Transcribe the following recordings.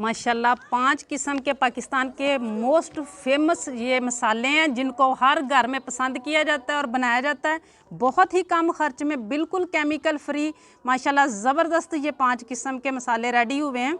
माशाल्लाह 5 किस्म के पाकिस्तान के मोस्ट फेमस ये मसाले हैं जिनको हर घर में पसंद किया जाता है और बनाया जाता है बहुत ही कम खर्च में, बिल्कुल केमिकल फ्री। माशाल्लाह ज़बरदस्त ये 5 किस्म के मसाले रेडी हुए हैं।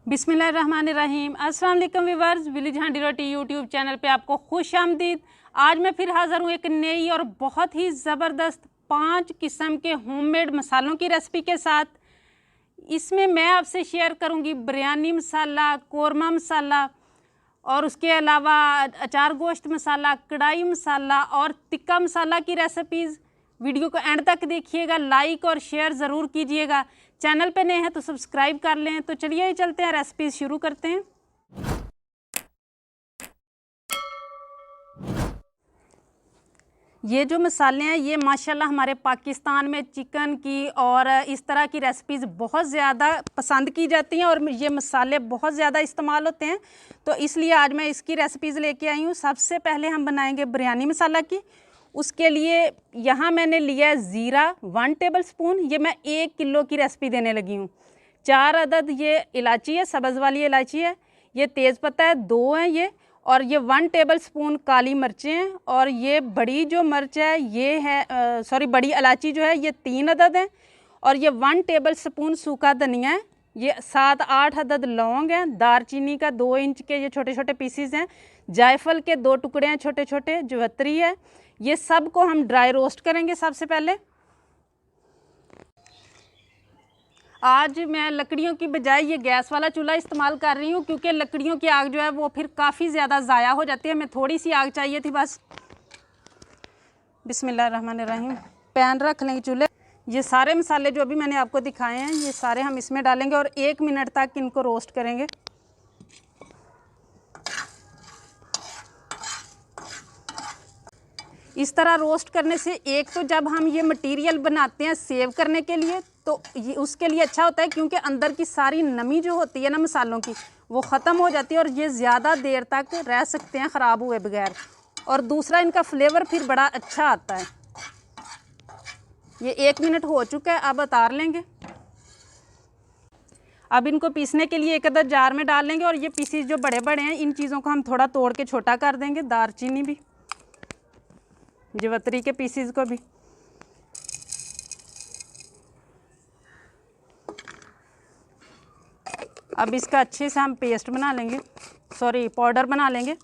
बिस्मिल्लाहिर्रहमानिर्रहीम। अस्सलाम वालेकुम व्यूअर्स, विलेज हांडी रोटी यूट्यूब चैनल पे आपको खुश आमदीद। आज मैं फिर हाज़िर हूँ एक नई और बहुत ही ज़बरदस्त 5 किस्म के होममेड मसालों की रेसिपी के साथ। इसमें मैं आपसे शेयर करूंगी बिरयानी मसाला, कोरमा मसाला और उसके अलावा अचार गोश्त मसाला, कढ़ाई मसाला और टिक्का मसाला की रेसिपीज़। वीडियो को एंड तक देखिएगा, लाइक और शेयर ज़रूर कीजिएगा। चैनल पे नए हैं तो सब्सक्राइब कर लें। तो चलिए चलते हैं, रेसिपीज़ शुरू करते हैं। ये जो मसाले हैं ये माशाल्लाह हमारे पाकिस्तान में चिकन की और इस तरह की रेसिपीज़ बहुत ज़्यादा पसंद की जाती हैं और ये मसाले बहुत ज़्यादा इस्तेमाल होते हैं, तो इसलिए आज मैं इसकी रेसिपीज़ लेके आई हूँ। सबसे पहले हम बनाएंगे बिरयानी मसाला की। उसके लिए यहाँ मैंने लिया है ज़ीरा 1 टेबल स्पून। ये मैं 1 किलो की रेसिपी देने लगी हूँ। 4 अदद ये इलायची है, सब्ज़ वाली इलायची है। ये तेज़पत्ता है, 2 हैं ये। और ये 1 टेबल स्पून काली मिर्चें हैं। और ये बड़ी जो मिर्च है ये है बड़ी इलायची जो है ये 3 अदद हैं। और ये 1 टेबल स्पून सूखा धनिया है। ये 7-8 अदद लौंग हैं। दारचीनी का 2 इंच के ये छोटे छोटे पीसीज हैं। जायफल के 2 टुकड़े हैं छोटे छोटे। जवैत्री है। ये सब को हम ड्राई रोस्ट करेंगे। सबसे पहले आज मैं लकड़ियों की बजाय ये गैस वाला चूल्हा इस्तेमाल कर रही हूँ, क्योंकि लकड़ियों की आग जो है वो फिर काफ़ी ज़्यादा ज़ाया हो जाती है। हमें थोड़ी सी आग चाहिए थी बस। बिस्मिल्लाहिर्रहमानिर्रहीम। पैन रख लेंगे चूल्हे। ये सारे मसाले जो अभी मैंने आपको दिखाए हैं ये सारे हम इसमें डालेंगे और 1 मिनट तक इनको रोस्ट करेंगे। इस तरह रोस्ट करने से एक तो जब हम ये मटेरियल बनाते हैं सेव करने के लिए तो ये उसके लिए अच्छा होता है, क्योंकि अंदर की सारी नमी जो होती है ना मसालों की वो ख़त्म हो जाती है और ये ज़्यादा देर तक रह सकते हैं ख़राब हुए बगैर। और दूसरा इनका फ्लेवर फिर बड़ा अच्छा आता है। ये 1 मिनट हो चुका है, अब उतार लेंगे। अब इनको पीसने के लिए एक अदद जार में डाल लेंगे और ये पीसीज जो बड़े बड़े हैं इन चीज़ों को हम थोड़ा तोड़ के छोटा कर देंगे। दारचीनी भी, जवैत्री के पीसीज को भी। अब इसका अच्छे से हम पेस्ट बना लेंगे, पाउडर बना लेंगे।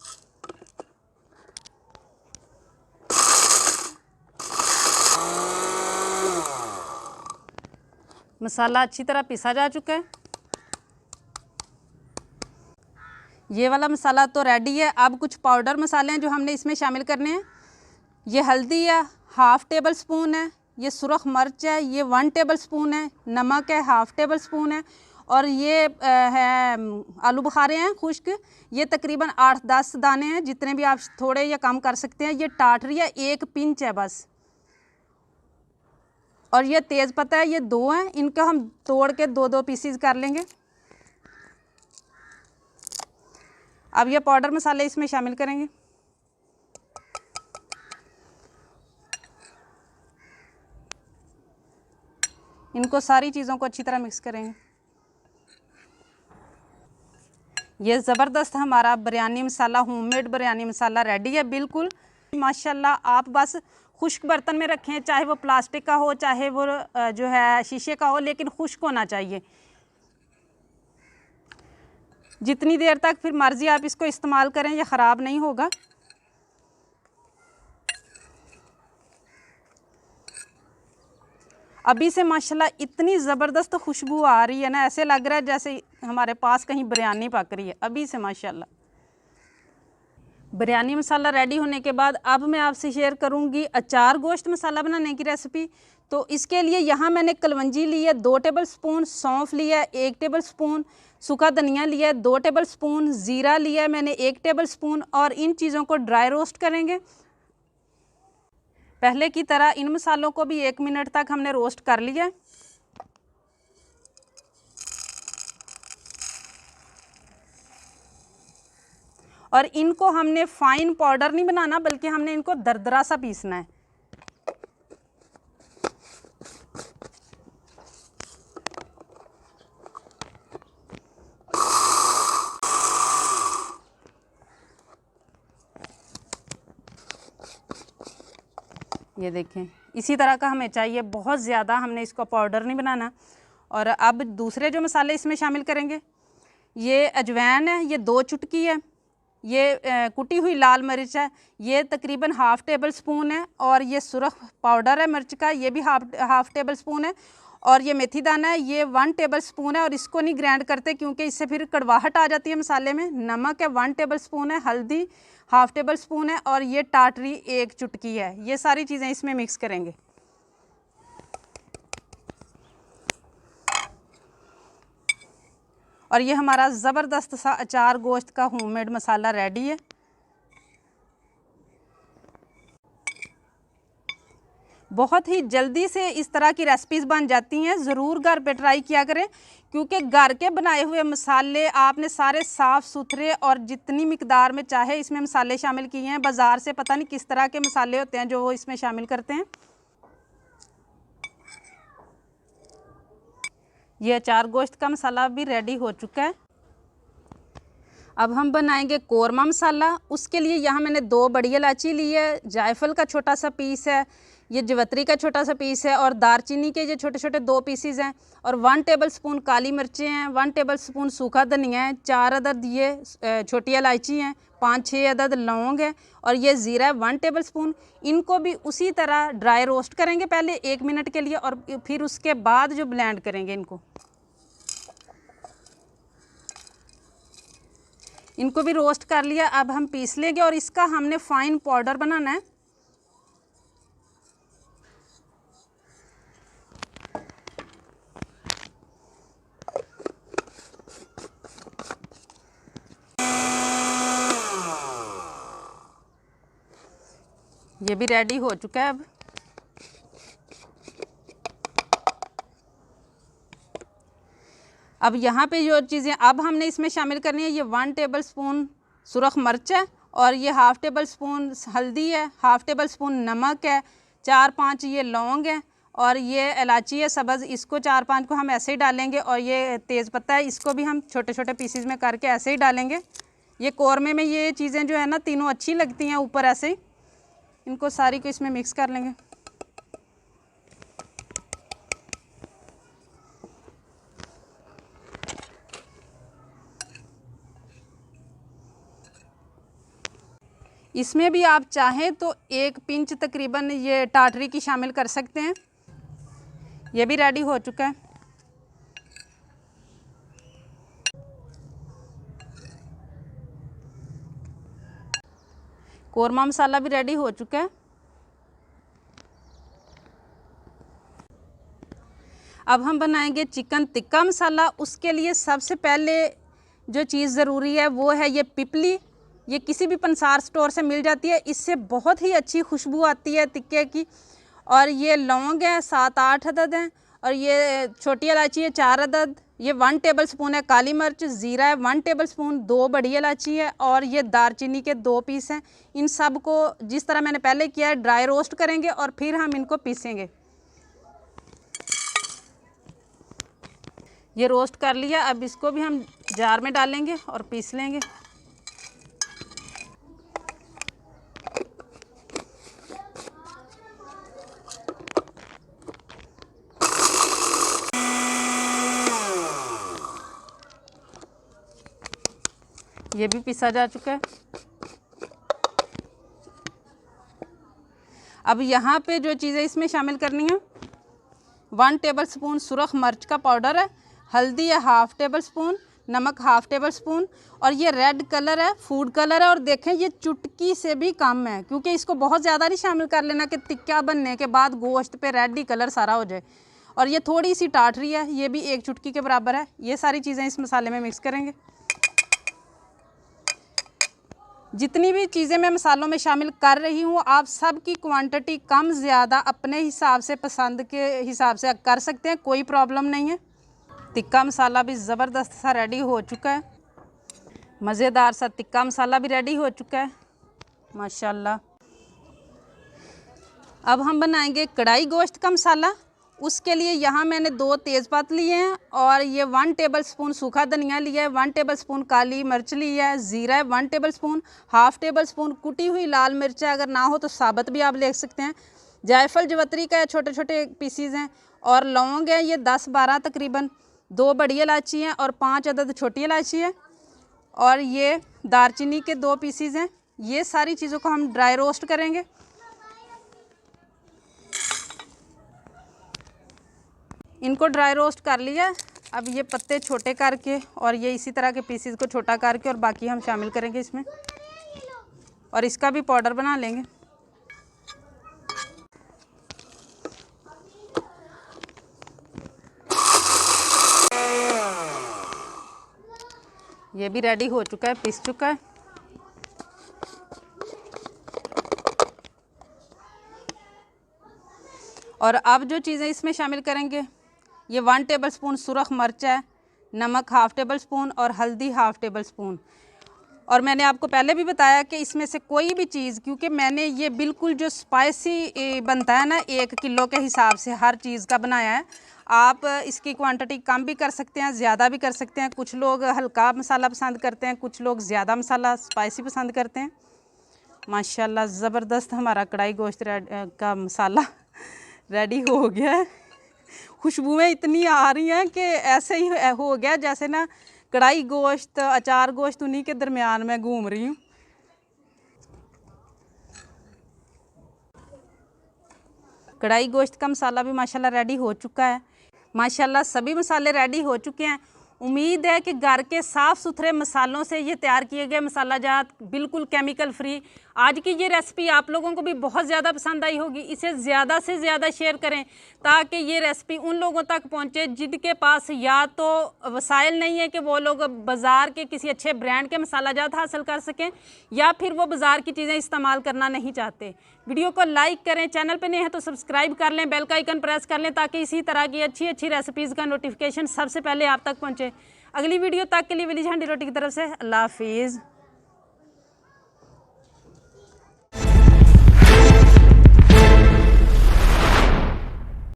मसाला अच्छी तरह पिसा जा चुका है। ये वाला मसाला तो रेडी है। अब कुछ पाउडर मसाले हैं जो हमने इसमें शामिल करने हैं। ये हल्दी है 1/2 टेबल स्पून है। ये सुरख मिर्च है ये 1 टेबल स्पून है। नमक है 1/2 टेबल स्पून है। और ये है आलू बुखारे हैं खुश्क, ये तकरीबन 8-10 दाने हैं, जितने भी आप थोड़े या कम कर सकते हैं। ये टाटरी है 1 पिंच है बस। और ये तेज़पत्ता है ये 2 हैं। इनको हम तोड़ के 2-2 पीसीज कर लेंगे। अब ये पाउडर मसाले इसमें शामिल करेंगे। इनको सारी चीज़ों को अच्छी तरह मिक्स करेंगे। ये ज़बरदस्त हमारा बिरयानी मसाला, होममेड बिरयानी मसाला रेडी है बिल्कुल। माशाल्लाह आप बस खुश्क बर्तन में रखें, चाहे वो प्लास्टिक का हो चाहे वो जो है शीशे का हो, लेकिन खुश्क होना चाहिए। जितनी देर तक फिर मर्ज़ी आप इसको इस्तेमाल करें, ये ख़राब नहीं होगा। अभी से माशाल्लाह इतनी ज़बरदस्त खुशबू आ रही है ना, ऐसे लग रहा है जैसे हमारे पास कहीं बिरयानी पक रही है अभी से माशाल्लाह। बिरयानी मसाला रेडी होने के बाद अब मैं आपसे शेयर करूंगी अचार गोश्त मसाला बनाने की रेसिपी। तो इसके लिए यहाँ मैंने कलवंजी ली है 2 टेबल स्पून, सौंफ लिया है 1 टेबल स्पून, सूखा धनिया लिया है 2 टेबल स्पून, ज़ीरा लिया है मैंने 1 टेबल स्पून। और इन चीज़ों को ड्राई रोस्ट करेंगे। पहले की तरह इन मसालों को भी 1 मिनट तक हमने रोस्ट कर लिया है। और इनको हमने फाइन पाउडर नहीं बनाना, बल्कि हमने इनको दरदरा सा पीसना है। ये देखें इसी तरह का हमें चाहिए, बहुत ज़्यादा हमने इसको पाउडर नहीं बनाना। और अब दूसरे जो मसाले इसमें शामिल करेंगे, ये अजवाइन है, ये 2 चुटकी है, ये कुटी हुई लाल मिर्च है, ये तकरीबन हाफ़ टेबल स्पून है, और ये सुरख पाउडर है मिर्च का, ये भी हाफ़ टेबल स्पून है, और ये मेथी दाना है, ये 1 टेबल स्पून है। और इसको नहीं ग्राइंड करते क्योंकि इससे फिर कड़वाहट आ जाती है मसाले में। नमक है 1 टेबल स्पून है, हल्दी हाफ़ टेबल स्पून है, और ये टाटरी 1 चुटकी है। ये सारी चीज़ें इसमें मिक्स करेंगे। और ये हमारा ज़बरदस्त सा अचार गोश्त का होममेड मसाला रेडी है। बहुत ही जल्दी से इस तरह की रेसिपीज़ बन जाती हैं। ज़रूर घर पे ट्राई किया करें, क्योंकि घर के बनाए हुए मसाले आपने सारे साफ़ सुथरे और जितनी मिकदार में चाहे इसमें मसाले शामिल किए हैं। बाज़ार से पता नहीं किस तरह के मसाले होते हैं जो वो इसमें शामिल करते हैं। ये अचार गोश्त का मसाला भी रेडी हो चुका है। अब हम बनाएंगे कोरमा मसाला। उसके लिए यहाँ मैंने 2 बड़ी इलायची ली है, जायफल का छोटा सा पीस है, ये जवतरी का छोटा सा पीस है, और दारचीनी के ये छोटे छोटे 2 पीसीज हैं, और 1 टेबल स्पून काली मिर्चें हैं, 1 टेबल स्पून सूखा धनिया है, 4 अदद ये छोटी इलायची हैं, 5-6 अदद लौंग है, और ये ज़ीरा है 1 टेबल स्पून। इनको भी उसी तरह ड्राई रोस्ट करेंगे पहले 1 मिनट के लिए, और फिर उसके बाद जो ब्लेंड करेंगे इनको भी रोस्ट कर लिया। अब हम पीस लेंगे और इसका हमने फाइन पाउडर बनाना है। ये भी रेडी हो चुका है। अब यहाँ पे जो चीज़ें अब हमने इसमें शामिल करनी है, ये 1 टेबल स्पून सुरख मिर्च है, और ये हाफ़ टेबल स्पून हल्दी है, हाफ़ टेबल स्पून नमक है, 4-5 ये लौंग है, और ये इलायची है सब्ज़, इसको 4-5 को हम ऐसे ही डालेंगे, और ये तेज़पत्ता है, इसको भी हम छोटे छोटे पीसीज में करके ऐसे ही डालेंगे। ये कौरमे में ये चीज़ें जो है ना तीनों अच्छी लगती हैं ऊपर ऐसे ही। इनको सारी को इसमें मिक्स कर लेंगे। इसमें भी आप चाहें तो 1 पिंच तकरीबन ये टाटरी की शामिल कर सकते हैं। ये भी रेडी हो चुका है। कोरमा मसाला भी रेडी हो चुका है। अब हम बनाएंगे चिकन टिक्का मसाला। उसके लिए सबसे पहले जो चीज़ ज़रूरी है वो है ये पिपली। ये किसी भी पंसार स्टोर से मिल जाती है, इससे बहुत ही अच्छी खुशबू आती है टिक्के की। और ये लौंग है 7-8 अदद हैं, और ये छोटी इलायची है 4 अदद, ये 1 टेबल स्पून है काली मिर्च, ज़ीरा है 1 टेबल स्पून, 2 बड़ी इलायची है, और ये दारचीनी के 2 पीस हैं। इन सब को जिस तरह मैंने पहले किया है ड्राई रोस्ट करेंगे और फिर हम इनको पीसेंगे। ये रोस्ट कर लिया। अब इसको भी हम जार में डालेंगे और पीस लेंगे। ये भी पीसा जा चुका है। अब यहाँ पे जो चीज़ें इसमें शामिल करनी है, 1 टेबल स्पून सुरख मिर्च का पाउडर है, हल्दी है हाफ़ टेबल स्पून, नमक हाफ़ टेबल स्पून, और ये रेड कलर है, फूड कलर है। और देखें ये चुटकी से भी कम है, क्योंकि इसको बहुत ज़्यादा नहीं शामिल कर लेना कि टिक्का बनने के बाद गोश्त पे रेड ही कलर सारा हो जाए। और ये थोड़ी सी टाटरी है, ये भी 1 चुटकी के बराबर है। ये सारी चीज़ें इस मसाले में मिक्स करेंगे। जितनी भी चीज़ें मैं मसालों में शामिल कर रही हूँ, आप सब की क्वांटिटी कम ज़्यादा अपने हिसाब से, पसंद के हिसाब से कर सकते हैं, कोई प्रॉब्लम नहीं है। टिक्का मसाला भी ज़बरदस्त सा रेडी हो चुका है। मज़ेदार सा टिक्का मसाला भी रेडी हो चुका है माशाल्लाह। अब हम बनाएंगे कढ़ाई गोश्त का मसाला। उसके लिए यहाँ मैंने 2 तेज़पात लिए हैं, और ये 1 टेबल स्पून सूखा धनिया लिया है, 1 टेबल स्पून काली मिर्च लिया है, ज़ीरा है 1 table spoon, half table spoon कुटी हुई लाल मिर्च है, अगर ना हो तो साबुत भी आप ले सकते हैं, जायफल जवतरी का छोटे छोटे पीसीज हैं, और लौंग है ये 10-12 तकरीबन, 2 बड़ी इलायची हैं और 5 अदद छोटी इलायची है, और ये दारचीनी के 2 पीसीज हैं। ये सारी चीज़ों को हम ड्राई रोस्ट करेंगे। इनको ड्राई रोस्ट कर लिया। अब ये पत्ते छोटे करके और ये इसी तरह के पीसीज को छोटा करके और बाकी हम शामिल करेंगे इसमें, और इसका भी पाउडर बना लेंगे। ये भी रेडी हो चुका है, पिस चुका है। और अब जो चीज़ें इसमें शामिल करेंगे, ये 1 टेबलस्पून सुरख मिर्च है, नमक 1/2 टेबलस्पून और हल्दी 1/2 टेबलस्पून। और मैंने आपको पहले भी बताया कि इसमें से कोई भी चीज़, क्योंकि मैंने ये बिल्कुल जो स्पाइसी बनता है ना 1 किलो के हिसाब से हर चीज़ का बनाया है। आप इसकी क्वांटिटी कम भी कर सकते हैं, ज़्यादा भी कर सकते हैं। कुछ लोग हल्का मसाला पसंद करते हैं, कुछ लोग ज़्यादा मसाला स्पाइसी पसंद करते हैं। माशाल्लाह ज़बरदस्त हमारा कढ़ाई गोश्त का मसाला रेडी हो गया है। खुशबुएँ इतनी आ रही हैं कि ऐसे ही हो गया जैसे ना कढ़ाई गोश्त, अचार गोश्त उन्हीं के दरमियान में घूम रही हूँ। कढ़ाई गोश्त का मसाला भी माशाल्लाह रेडी हो चुका है। माशाल्लाह सभी मसाले रेडी हो चुके हैं। उम्मीद है कि घर के साफ़ सुथरे मसालों से ये तैयार किए गए मसाला जात बिल्कुल केमिकल फ्री। आज की ये रेसिपी आप लोगों को भी बहुत ज़्यादा पसंद आई होगी। इसे ज़्यादा से ज़्यादा शेयर करें ताकि ये रेसिपी उन लोगों तक पहुँचे जिनके पास या तो वसाइल नहीं है कि वो लोग बाज़ार के किसी अच्छे ब्रांड के मसाला जात हासिल कर सकें, या फिर वो बाज़ार की चीज़ें इस्तेमाल करना नहीं चाहते। वीडियो को लाइक करें, चैनल पे नए हैं तो सब्सक्राइब कर लें, बेल का आइकन प्रेस कर लें ताकि इसी तरह की अच्छी अच्छी रेसिपीज़ का नोटिफिकेशन सबसे पहले आप तक पहुँचे। अगली वीडियो तक के लिए विलेज हांडी रोटी की तरफ से अल्लाह हाफिज़।